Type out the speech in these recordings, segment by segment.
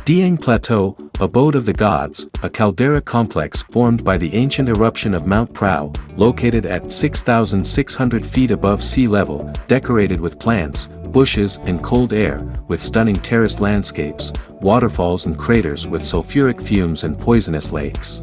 Dieng Plateau, abode of the gods, a caldera complex formed by the ancient eruption of Mount Prao, located at 6,600 feet above sea level, decorated with plants, bushes and cold air, with stunning terraced landscapes, waterfalls and craters with sulfuric fumes and poisonous lakes.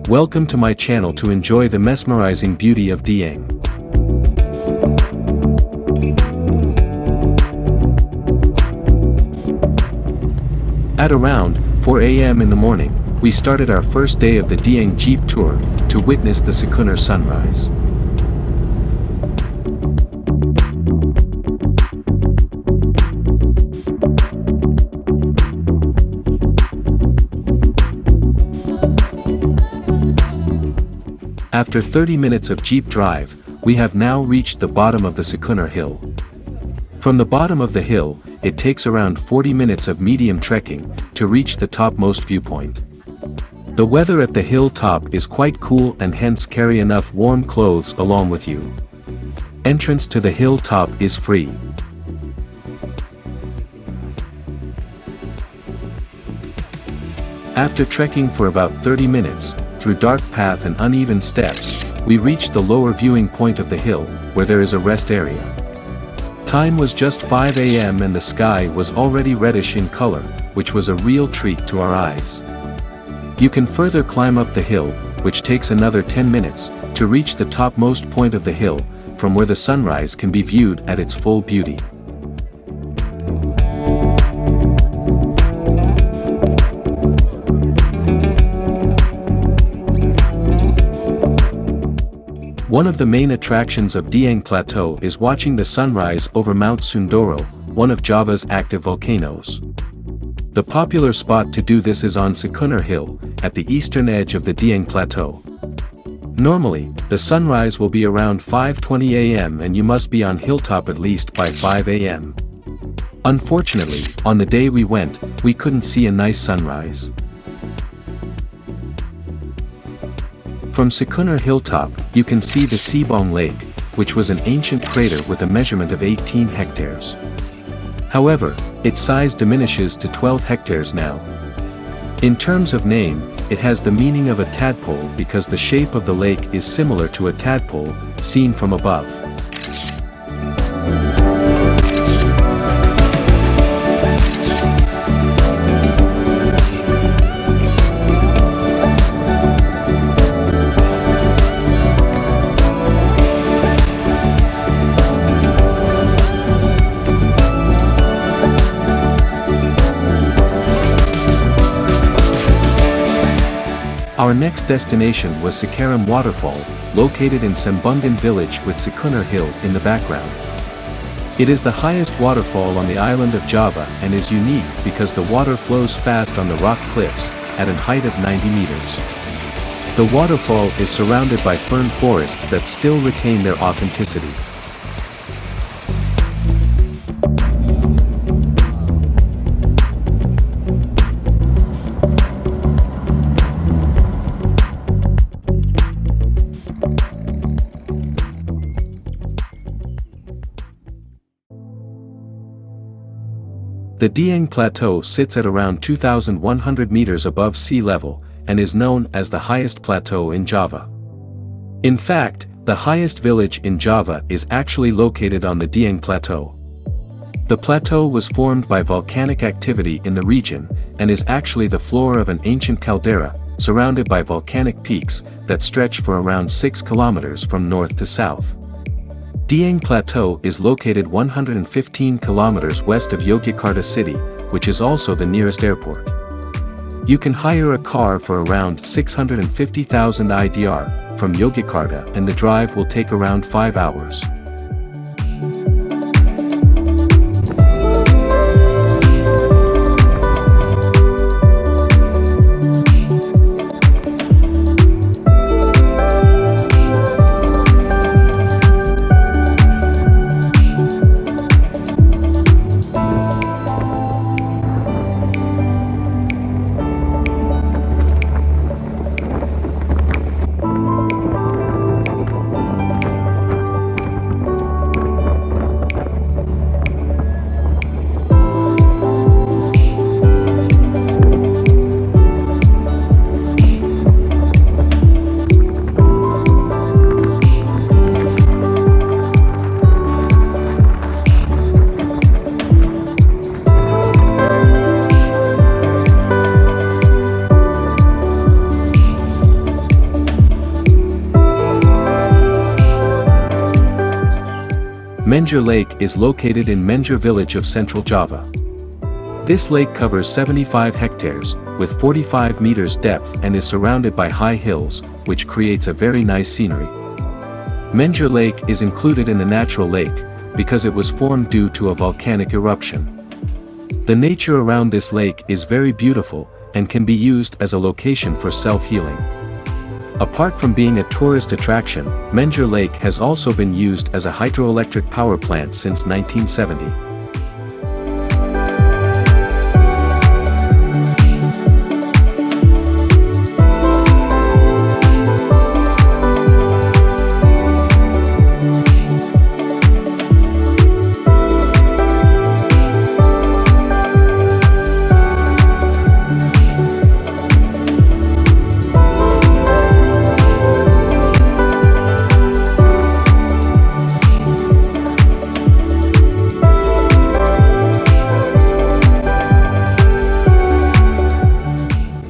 Welcome to my channel to enjoy the mesmerizing beauty of Dieng. At around 4 a.m. in the morning, we started our first day of the Dieng Jeep tour, to witness the Sikunir sunrise. After 30 minutes of Jeep drive, we have now reached the bottom of the Sikunir Hill. From the bottom of the hill, it takes around 40 minutes of medium trekking to reach the topmost viewpoint. The weather at the hilltop is quite cool and hence carry enough warm clothes along with you. Entrance to the hilltop is free. After trekking for about 30 minutes, through dark path and uneven steps, we reached the lower viewing point of the hill, where there is a rest area. Time was just 5 a.m. and the sky was already reddish in color, which was a real treat to our eyes. You can further climb up the hill, which takes another 10 minutes, to reach the topmost point of the hill, from where the sunrise can be viewed at its full beauty. One of the main attractions of Dieng Plateau is watching the sunrise over Mount Sundoro, one of Java's active volcanoes. The popular spot to do this is on Sikunir Hill, at the eastern edge of the Dieng Plateau. Normally, the sunrise will be around 5:20 a.m. and you must be on hilltop at least by 5 a.m. Unfortunately, on the day we went, we couldn't see a nice sunrise. From Sikunir Hilltop, you can see the Sikidang Lake, which was an ancient crater with a measurement of 18 hectares. However, its size diminishes to 12 hectares now. In terms of name, it has the meaning of a tadpole because the shape of the lake is similar to a tadpole, seen from above. Our next destination was Sikidang Waterfall, located in Sembungan village with Sikunir Hill in the background. It is the highest waterfall on the island of Java and is unique because the water flows fast on the rock cliffs, at a height of 90 meters. The waterfall is surrounded by fern forests that still retain their authenticity. The Dieng Plateau sits at around 2,100 meters above sea level, and is known as the highest plateau in Java. In fact, the highest village in Java is actually located on the Dieng Plateau. The plateau was formed by volcanic activity in the region, and is actually the floor of an ancient caldera, surrounded by volcanic peaks, that stretch for around 6 kilometers from north to south. Dieng Plateau is located 115 kilometers west of Yogyakarta city, which is also the nearest airport. You can hire a car for around 650,000 IDR from Yogyakarta and the drive will take around 5 hours. Menjer Lake is located in Menjer village of central Java. This lake covers 75 hectares, with 45 meters depth and is surrounded by high hills, which creates a very nice scenery. Menjer Lake is included in the natural lake, because it was formed due to a volcanic eruption. The nature around this lake is very beautiful, and can be used as a location for self-healing. Apart from being a tourist attraction, Menjer Lake has also been used as a hydroelectric power plant since 1970.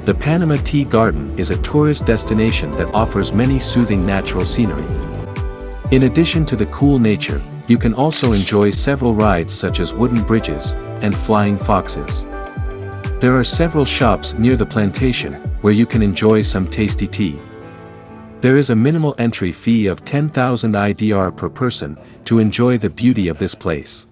The Panama Tea Garden is a tourist destination that offers many soothing natural scenery. In addition to the cool nature, you can also enjoy several rides such as wooden bridges and flying foxes. There are several shops near the plantation where you can enjoy some tasty tea. There is a minimal entry fee of 10,000 IDR per person to enjoy the beauty of this place.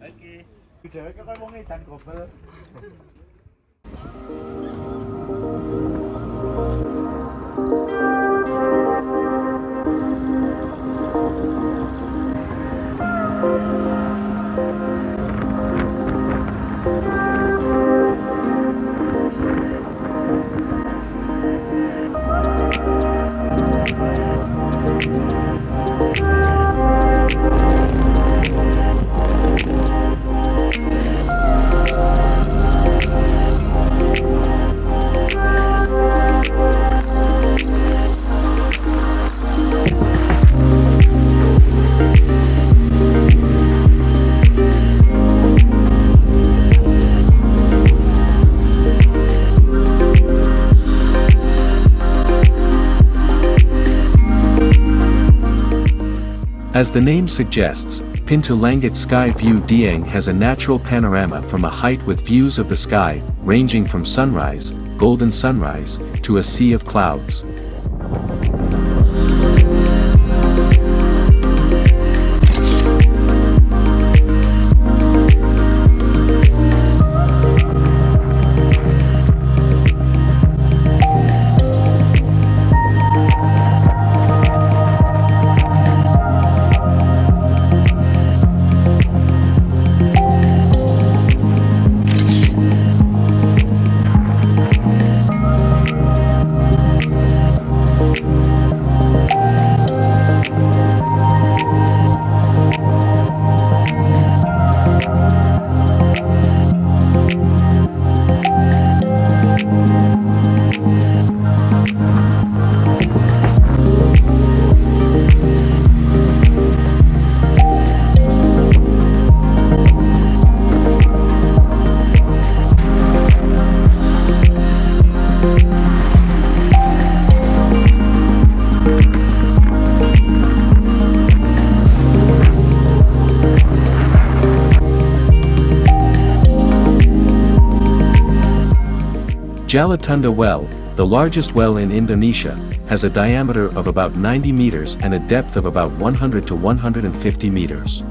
As the name suggests, Pintu Langit Sky View Dieng has a natural panorama from a height with views of the sky, ranging from sunrise, golden sunrise, to a sea of clouds. Jalatunda Well, the largest well in Indonesia, has a diameter of about 90 meters and a depth of about 100 to 150 meters.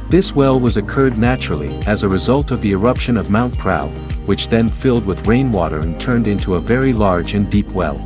This well was occurred naturally as a result of the eruption of Mount Prau, which then filled with rainwater and turned into a very large and deep well.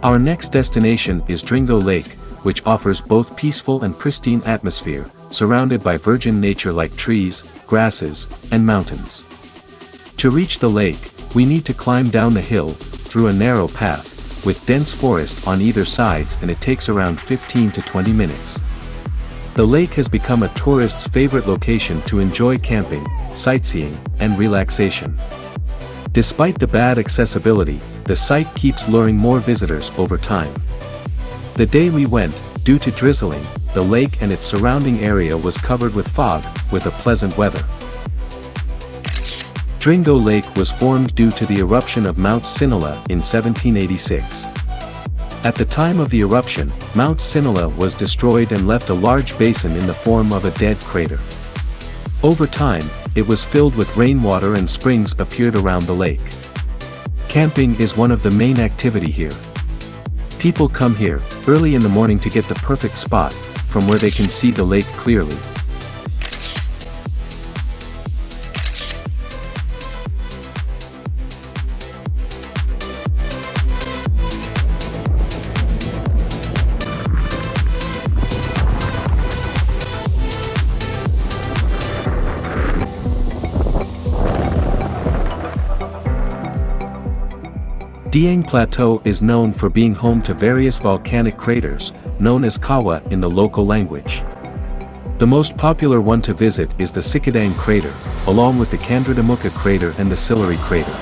Our next destination is Dringo Lake, which offers both peaceful and pristine atmosphere, surrounded by virgin nature like trees, grasses, and mountains. To reach the lake, we need to climb down the hill, through a narrow path, with dense forest on either sides, and it takes around 15 to 20 minutes. The lake has become a tourist's favorite location to enjoy camping, sightseeing, and relaxation. Despite the bad accessibility, the site keeps luring more visitors over time. The day we went, due to drizzling, the lake and its surrounding area was covered with fog, with a pleasant weather. Dringo Lake was formed due to the eruption of Mount Sinala in 1786. At the time of the eruption, Mount Sinala was destroyed and left a large basin in the form of a dead crater. Over time, it was filled with rainwater and springs appeared around the lake. Camping is one of the main activity here. People come here early in the morning to get the perfect spot, from where they can see the lake clearly. Dieng Plateau is known for being home to various volcanic craters, known as kawa in the local language. The most popular one to visit is the Sikidang crater, along with the Candradamuka crater and the Siluri crater.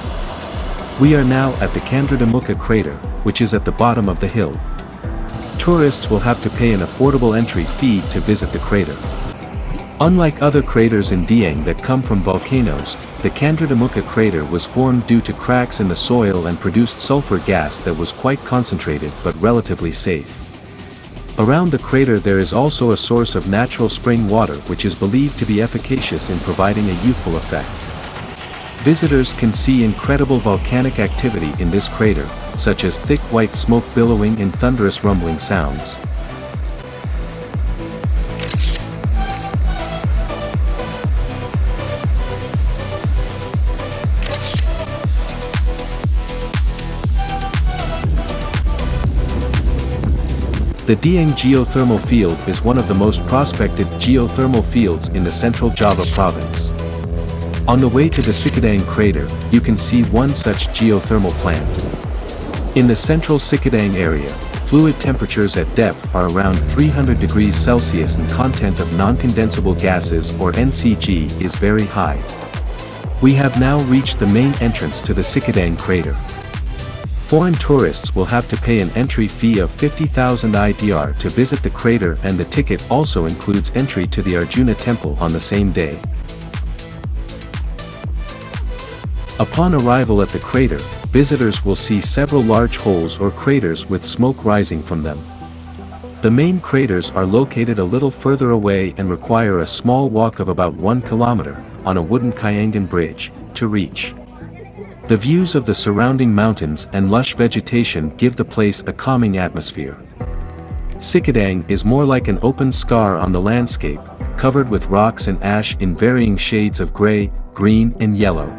We are now at the Candradamuka crater, which is at the bottom of the hill. Tourists will have to pay an affordable entry fee to visit the crater. Unlike other craters in Dieng that come from volcanoes, the Candradamuka crater was formed due to cracks in the soil and produced sulfur gas that was quite concentrated but relatively safe. Around the crater there is also a source of natural spring water which is believed to be efficacious in providing a youthful effect. Visitors can see incredible volcanic activity in this crater, such as thick white smoke billowing and thunderous rumbling sounds. The Dieng geothermal field is one of the most prospected geothermal fields in the central Java province. On the way to the Sikidang crater, you can see one such geothermal plant. In the central Sikidang area, fluid temperatures at depth are around 300 degrees Celsius and content of non-condensable gases or NCG is very high. We have now reached the main entrance to the Sikidang crater. Foreign tourists will have to pay an entry fee of 50,000 IDR to visit the crater, and the ticket also includes entry to the Arjuna Temple on the same day. Upon arrival at the crater, visitors will see several large holes or craters with smoke rising from them. The main craters are located a little further away and require a small walk of about 1 kilometer, on a wooden Kayangan bridge, to reach. The views of the surrounding mountains and lush vegetation give the place a calming atmosphere. Sikidang is more like an open scar on the landscape, covered with rocks and ash in varying shades of gray, green and yellow.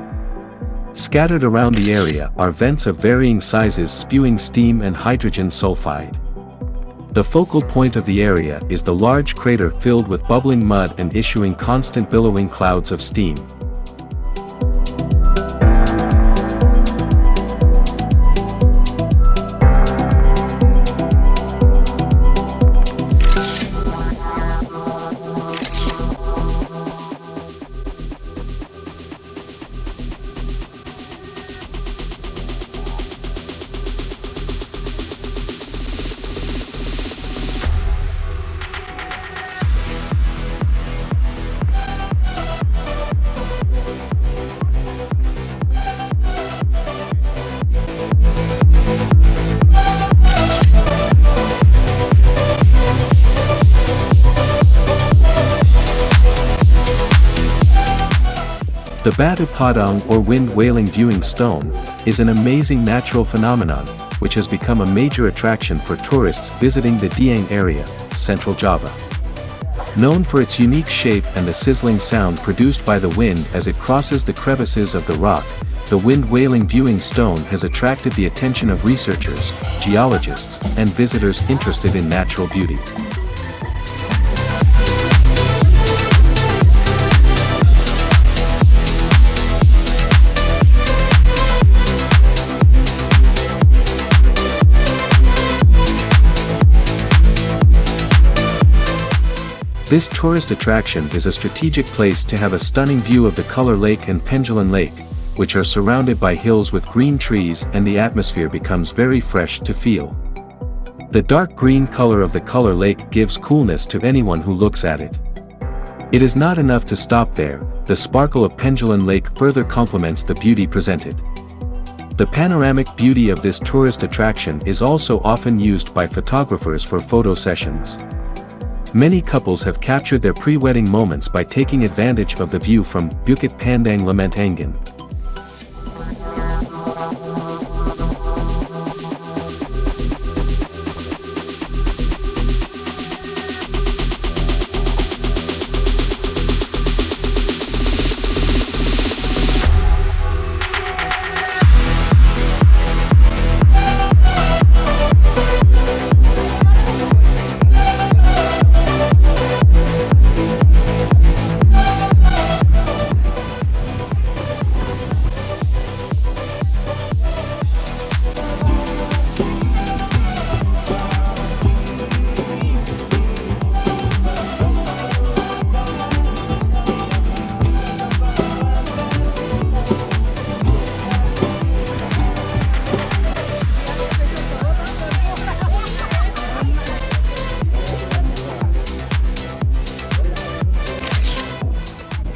Scattered around the area are vents of varying sizes spewing steam and hydrogen sulfide. The focal point of the area is the large crater filled with bubbling mud and issuing constant billowing clouds of steam. The Batu Pandang or wind wailing viewing stone is an amazing natural phenomenon which has become a major attraction for tourists visiting the Dieng area, Central Java. Known for its unique shape and the sizzling sound produced by the wind as it crosses the crevices of the rock, the wind-wailing viewing stone has attracted the attention of researchers, geologists, and visitors interested in natural beauty. This tourist attraction is a strategic place to have a stunning view of the Color Lake and Pendulum Lake, which are surrounded by hills with green trees, and the atmosphere becomes very fresh to feel. The dark green color of the Color Lake gives coolness to anyone who looks at it. It is not enough to stop there, the sparkle of Pendulum Lake further complements the beauty presented. The panoramic beauty of this tourist attraction is also often used by photographers for photo sessions. Many couples have captured their pre-wedding moments by taking advantage of the view from Bukit Pandang Lamantangan.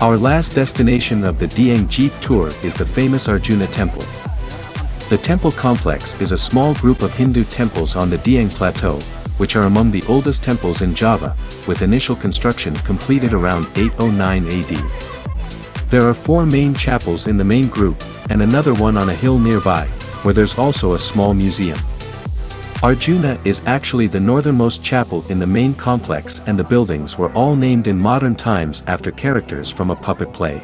Our last destination of the Dieng Jeep tour is the famous Arjuna Temple. The temple complex is a small group of Hindu temples on the Dieng Plateau, which are among the oldest temples in Java, with initial construction completed around 809 AD. There are 4 main chapels in the main group, and another one on a hill nearby, where there's also a small museum. Arjuna is actually the northernmost chapel in the main complex, and the buildings were all named in modern times after characters from a puppet play.